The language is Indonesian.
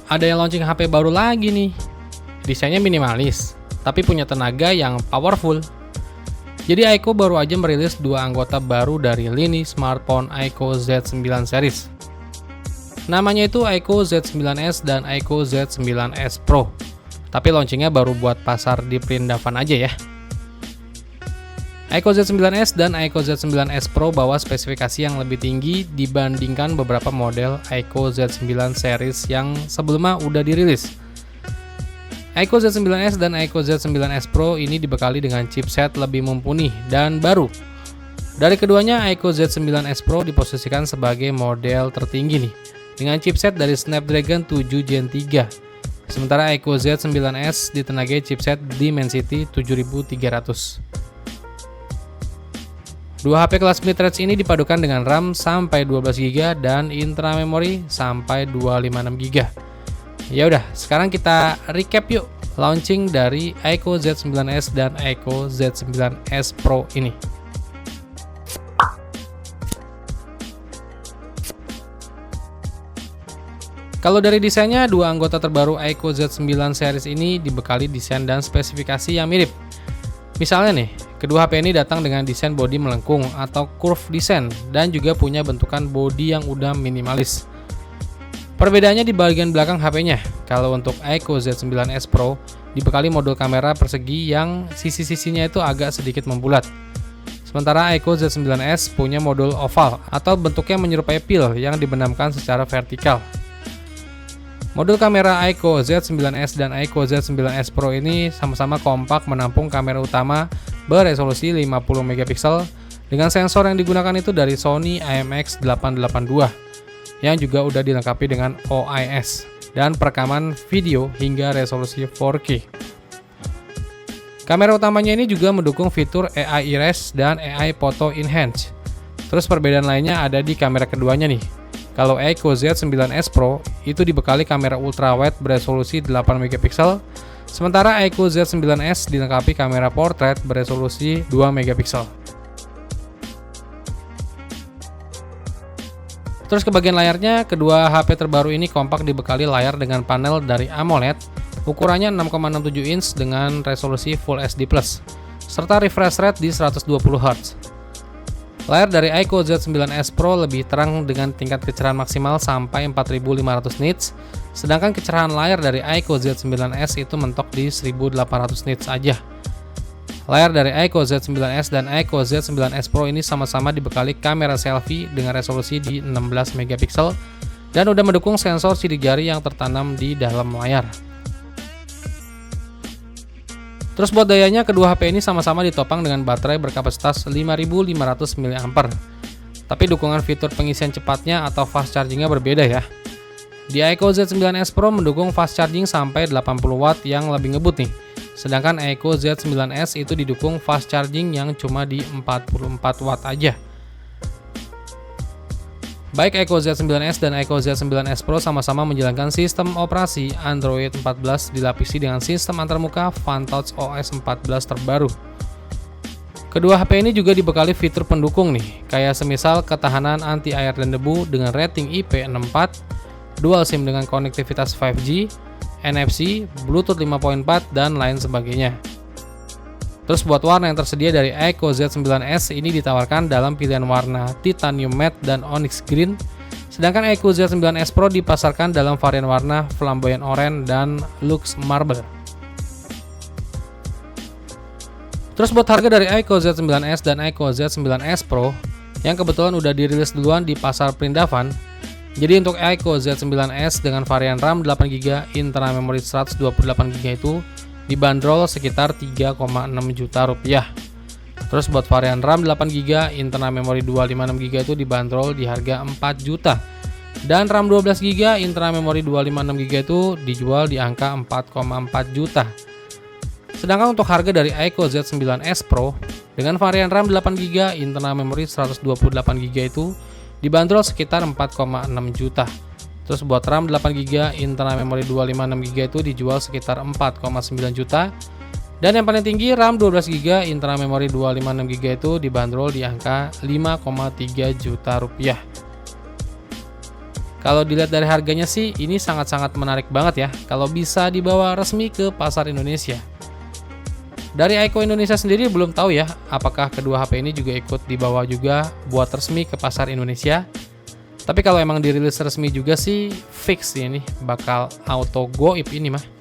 ada yang launching HP baru lagi nih. Desainnya minimalis, tapi punya tenaga yang powerful. Jadi Aiko baru aja merilis dua anggota baru dari lini smartphone Aiko Z9 series. Namanya itu Aiko Z9s dan Aiko Z9s Pro. Tapi launchingnya baru buat pasar di perindavan aja ya. Aiko Z9s dan Aiko Z9s Pro bawa spesifikasi yang lebih tinggi dibandingkan beberapa model Aiko Z9 series yang sebelumnya udah dirilis. Aiko Z9s dan Aiko Z9s Pro ini dibekali dengan chipset lebih mumpuni dan baru. Dari keduanya, Aiko Z9s Pro diposisikan sebagai model tertinggi nih, dengan chipset dari Snapdragon 7 Gen 3. Sementara Aiko Z9s ditenagai chipset Dimensity 7300. Dua HP kelas mid-range ini dipadukan dengan RAM sampai 12GB dan intra memori sampai 256GB. Ya udah, sekarang kita recap yuk launching dari Aiko Z9s dan Aiko Z9s Pro ini. Kalau dari desainnya, dua anggota terbaru Aiko Z9 series ini dibekali desain dan spesifikasi yang mirip. Misalnya nih, kedua HP ini datang dengan desain bodi melengkung atau curve design dan juga punya bentukan bodi yang udah minimalis. Perbedaannya di bagian belakang HP-nya. Kalau untuk Aiko Z9s Pro dibekali modul kamera persegi yang sisi-sisinya itu agak sedikit membulat. Sementara Aiko Z9s punya modul oval atau bentuknya menyerupai pil yang dibenamkan secara vertikal. Modul kamera Aiko Z9s dan Aiko Z9s Pro ini sama-sama kompak menampung kamera utama beresolusi 50MP dengan sensor yang digunakan itu dari Sony IMX882 yang juga udah dilengkapi dengan OIS dan perekaman video hingga resolusi 4K. Kamera utamanya ini juga mendukung fitur AI Erase dan AI Photo Enhance. Terus perbedaan lainnya ada di kamera keduanya nih. Kalau Aiko Z9s Pro itu dibekali kamera ultrawide beresolusi 8MP, sementara Aiko Z9s dilengkapi kamera portrait beresolusi 2MP. Terus ke bagian layarnya, kedua HP terbaru ini kompak dibekali layar dengan panel dari AMOLED, ukurannya 6,67 inch dengan resolusi Full HD+, serta refresh rate di 120Hz. Layar dari Aiko Z9s Pro lebih terang dengan tingkat kecerahan maksimal sampai 4500 nits, sedangkan kecerahan layar dari Aiko Z9s itu mentok di 1800 nits aja. Layar dari Aiko Z9s dan Aiko Z9s Pro ini sama-sama dibekali kamera selfie dengan resolusi di 16MP dan udah mendukung sensor sidik jari yang tertanam di dalam layar. Terus buat dayanya, kedua HP ini sama-sama ditopang dengan baterai berkapasitas 5500 mAh. Tapi dukungan fitur pengisian cepatnya atau fast chargingnya berbeda ya. Di Aiko Z9s Pro mendukung fast charging sampai 80W yang lebih ngebut nih. Sedangkan Aiko Z9s itu didukung fast charging yang cuma di 44W aja. Baik Aiko Z9s dan Aiko Z9s Pro sama-sama menjalankan sistem operasi Android 14 dilapisi dengan sistem antarmuka FunTouch OS 14 terbaru. Kedua HP ini juga dibekali fitur pendukung nih, kayak semisal ketahanan anti-air dan debu dengan rating IP64, dual SIM dengan konektivitas 5G, NFC, Bluetooth 5.4, dan lain sebagainya. Terus buat warna yang tersedia dari Aiko Z9s ini ditawarkan dalam pilihan warna Titanium Matte dan Onyx Green, sedangkan Aiko Z9s Pro dipasarkan dalam varian warna Flamboyant Orange dan Lux Marble. Terus buat harga dari Aiko Z9s dan Aiko Z9s Pro yang kebetulan udah dirilis duluan di pasar perindavan. Jadi untuk Aiko Z9s dengan varian RAM 8GB, internal memori 128GB itu dibanderol sekitar 3,6 juta rupiah. Terus buat varian RAM 8GB, internal memori 256GB itu dibanderol di harga 4 juta. Dan RAM 12GB, internal memori 256GB itu dijual di angka 4,4 juta. Sedangkan untuk harga dari Aiko Z9s Pro dengan varian RAM 8GB, internal memori 128GB itu dibanderol sekitar 4,6 juta. Terus buat RAM 8GB, internal memori 256GB itu dijual sekitar 4,9 juta. Dan yang paling tinggi RAM 12GB, internal memori 256GB itu dibanderol di angka 5,3 juta rupiah. Kalau dilihat dari harganya sih, ini sangat-sangat menarik banget ya kalau bisa dibawa resmi ke pasar Indonesia. Dari Aiko Indonesia sendiri belum tahu ya, apakah kedua HP ini juga ikut dibawa juga buat resmi ke pasar Indonesia. Tapi kalau emang dirilis resmi juga sih, fix ini bakal auto goib ini mah.